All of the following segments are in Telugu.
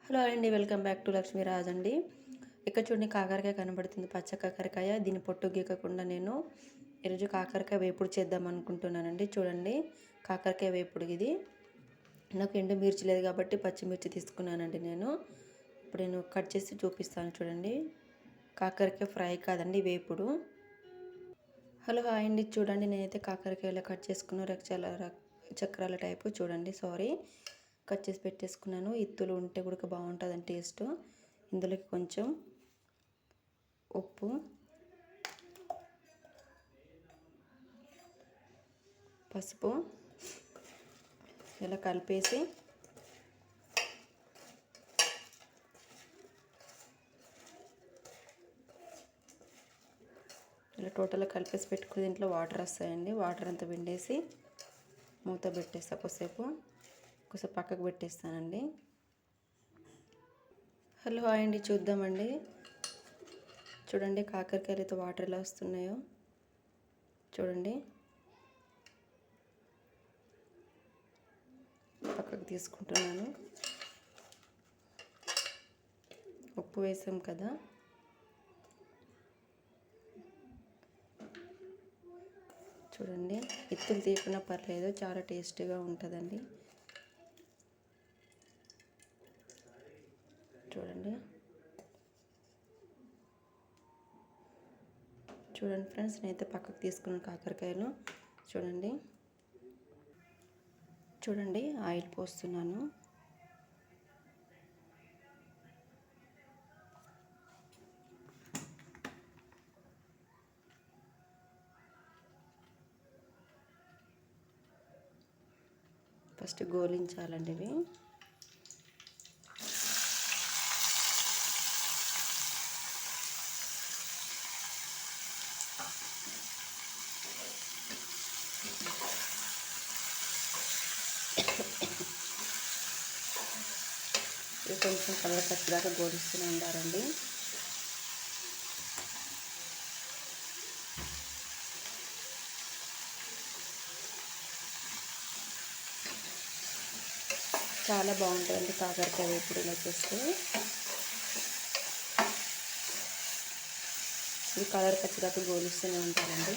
హలో అండి, వెల్కమ్ బ్యాక్ టు లక్ష్మీరాజ్ అండి. ఇక్కడ చూడండి, కాకరకాయ కనబడుతుంది, పచ్చ కాకరకాయ. దీన్ని పొట్టు గీకకుండా నేను ఈరోజు కాకరకాయ వేపుడు చేద్దాం అనుకుంటున్నానండి. చూడండి, కాకరకాయ వేపుడు ఇది. నాకు ఎండు మిర్చి లేదు కాబట్టి పచ్చిమిర్చి తీసుకున్నానండి నేను. ఇప్పుడు నేను కట్ చేసి చూపిస్తాను చూడండి. కాకరకాయ ఫ్రై కాదండి, వేపుడు. హలో హాయ్ అండి, చూడండి నేనైతే కాకరకాయలు కట్ చేసుకున్న చక్రాల టైపు చూడండి, సారీ, కట్ చేసి పెట్టేసుకున్నాను. ఇత్తులు ఉంటే కూడా బాగుంటుందని టేస్ట్. ఇందులోకి కొంచెం ఉప్పు, పసుపు ఇలా కలిపేసి ఇలా టోటల్గా కలిపేసి పెట్టుకుని దీంట్లో వాటర్ వస్తాయండి. వాటర్ అంతా పిండేసి మూత పెట్టేస్తా. కొద్దిసేపు పక్కకు పెట్టేస్తానండి. హలో హాయ్ అండి, చూద్దామండి. చూడండి కాకరకాయలతో వాటర్ ఎలా వస్తున్నాయో చూడండి. పక్కకు తీసుకుంటున్నాను. ఉప్పు వేసాం కదా, చూడండి. ఇత్తులు తీయకున్నా పర్లేదు, చాలా టేస్టీగా ఉంటుందండి. చూడండి చూడండి ఫ్రెండ్స్, నేనైతే పక్కకు తీసుకున్న కాకరకాయలు చూడండి. చూడండి, ఆయిల్ పోస్తున్నాను. ఫస్ట్ గోలించాలండి ఇవి. ఇది కొంచెం కలర్ వచ్చేదాకా గోలిస్తూనే ఉండాలండి. చాలా బాగుంటుందండి కాకరకాయ వేపుడు ఇలా చేస్తే. ఇది కలర్ వచ్చేదాకా గోలిస్తూనే ఉంటారండి.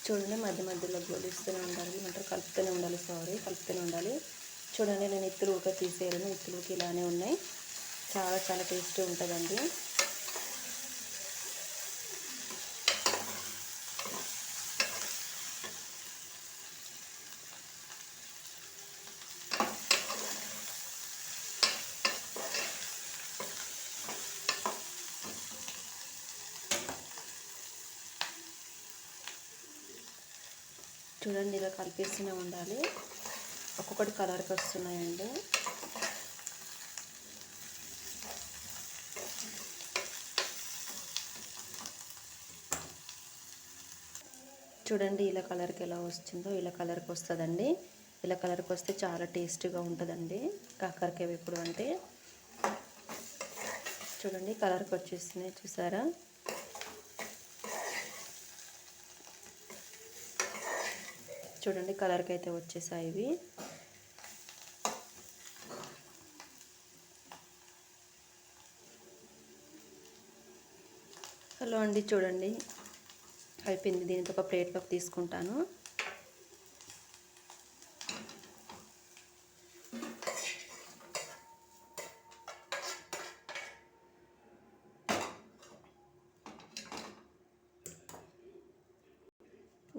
చూడండి, మధ్య మధ్యలో గోలిస్తూనే ఉండాలి, కలుపుతూనే ఉండాలి, కలుపుతూనే ఉండాలి. చూడండి, నేను ఇత్తులు ఊరికే తీసేయను, ఇత్తులకి ఇలానే ఉన్నాయి. చాలా చాలా టేస్టీ ఉంటుందండి. చూడండి, ఇలా కలిపేస్తూనే ఉండాలి. ఒక్కొక్కటి కలర్కి వస్తున్నాయండి. చూడండి, ఇలా కలర్కి ఎలా వస్తుందో ఇలా కలర్కి వస్తుందండి. ఇలా కలర్కి వస్తే చాలా టేస్టీగా ఉంటుందండి కాకరకాయ వేపుడు అంటే. చూడండి, కలర్కి వచ్చేస్తున్నాయి, చూసారా? చూడండి, కలర్కి అయితే వచ్చేసాయి ఇవి. హలో అండి, చూడండి అయిపోయింది. దీనితో ఒక ప్లేట్లోకి తీసుకుంటాను.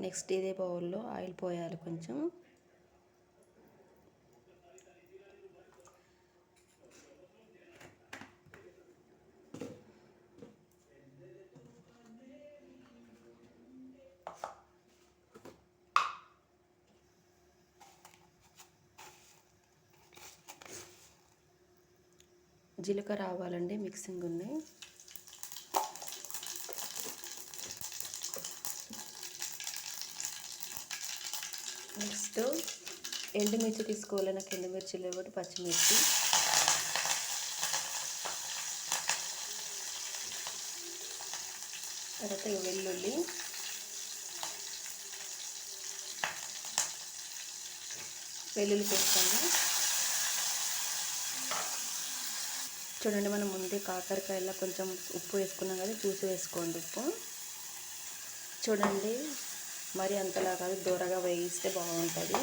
నెక్స్ట్ ఇదే బౌల్లో ఆయిల్ పోయాలి కొంచెం. జీలకర్ర ఆవాలండి మిక్సింగ్ ఉన్నాయి. నెక్స్ట్ ఎండుమిర్చి తీసుకోవాలి. నాకు ఎండుమిర్చి లేవు, పచ్చిమిర్చి, తర్వాత వెల్లుల్లి, వేస్తాను. చూడండి, మనం ముందే కాకరకాయలో కొంచెం ఉప్పు వేసుకున్నాం కదా, చూసి వేసుకోండి ఉప్పు. చూడండి, మరి అంతలా కాదు, దూరగా వేయిస్తే బాగుంటుంది.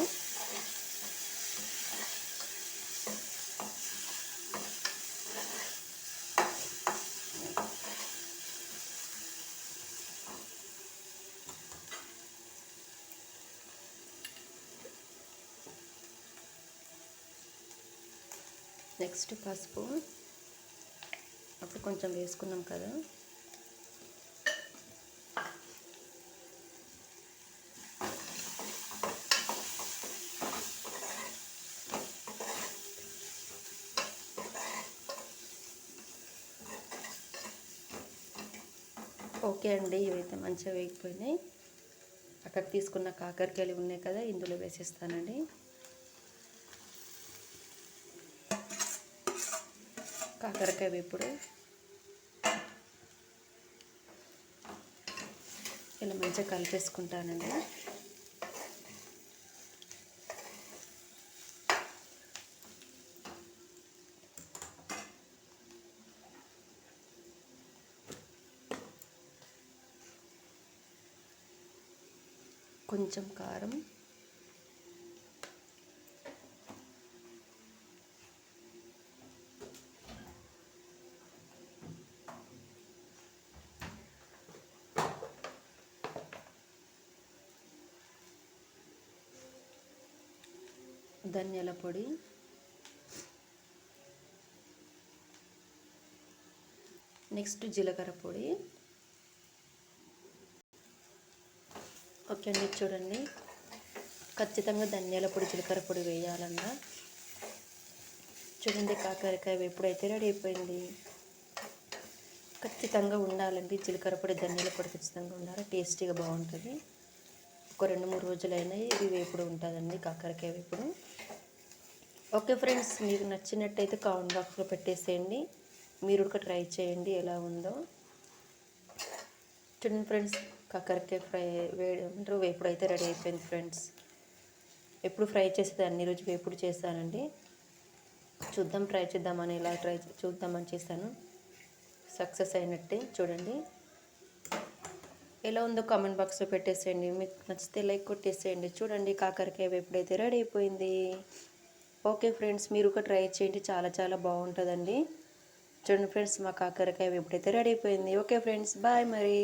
నెక్స్ట్ పసుపు అప్పుడు కొంచెం వేసుకున్నాం కదా, ఓకే అండి. ఇవైతే మంచిగా వేగిపోయినాయి. అక్కడ తీసుకున్న కాకరకాయలు ఉన్నాయి కదా, ఇందులో వేసేస్తానండి. కాకరకాయ వేపుడు ఇలా మంచిగా కలిపేసుకుంటానండి. కొంచెం కారం, ధనియాల పొడి, నెక్స్ట్ జీలకర్ర పొడి. ఓకే అండి, చూడండి, ఖచ్చితంగా ధనియాల పొడి, జీలకర్ర పొడి వేయాలన్నా. చూడండి, కాకరకాయ ఎప్పుడైతే రెడీ అయిపోయింది. ఖచ్చితంగా ఉండాలండి జీలకర్ర పొడి, ధనియాల పొడి ఖచ్చితంగా ఉండాలి. టేస్టీగా బాగుంటుంది. ఒక 2-3 రోజులైనా ఇది వేపుడు ఉంటుందండి, కాకరకాయ వేపుడు. ఓకే ఫ్రెండ్స్, మీకు నచ్చినట్టయితే కామెంట్ బాక్స్లో పెట్టేసేయండి. మీరు కూడా ట్రై చేయండి ఎలా ఉందో. చూడండి ఫ్రెండ్స్, కాకరకాయ ఫ్రై వేపుడు అయితే రెడీ అయిపోయింది ఫ్రెండ్స్. ఎప్పుడు ఫ్రై చేసేది అన్ని రోజు వేపుడు చేస్తానండి. ట్రై చేద్దామని చూద్దామని చేశాను. సక్సెస్ అయినట్టే. చూడండి ఎలా ఉందో కామెంట్ బాక్స్లో పెట్టేసేయండి. మీకు నచ్చితే లైక్ కొట్టేసేయండి. చూడండి, కాకరకాయ వేపుడు అయితే రెడీ అయిపోయింది. ఓకే ఫ్రెండ్స్, మీరు కూడా ట్రై చేయండి, చాలా చాలా బాగుంటుందండి. చూడండి ఫ్రెండ్స్, మా కాకరకాయ వేపుడు అయితే రెడీ అయిపోయింది. ఓకే ఫ్రెండ్స్, బాయ్ మరి.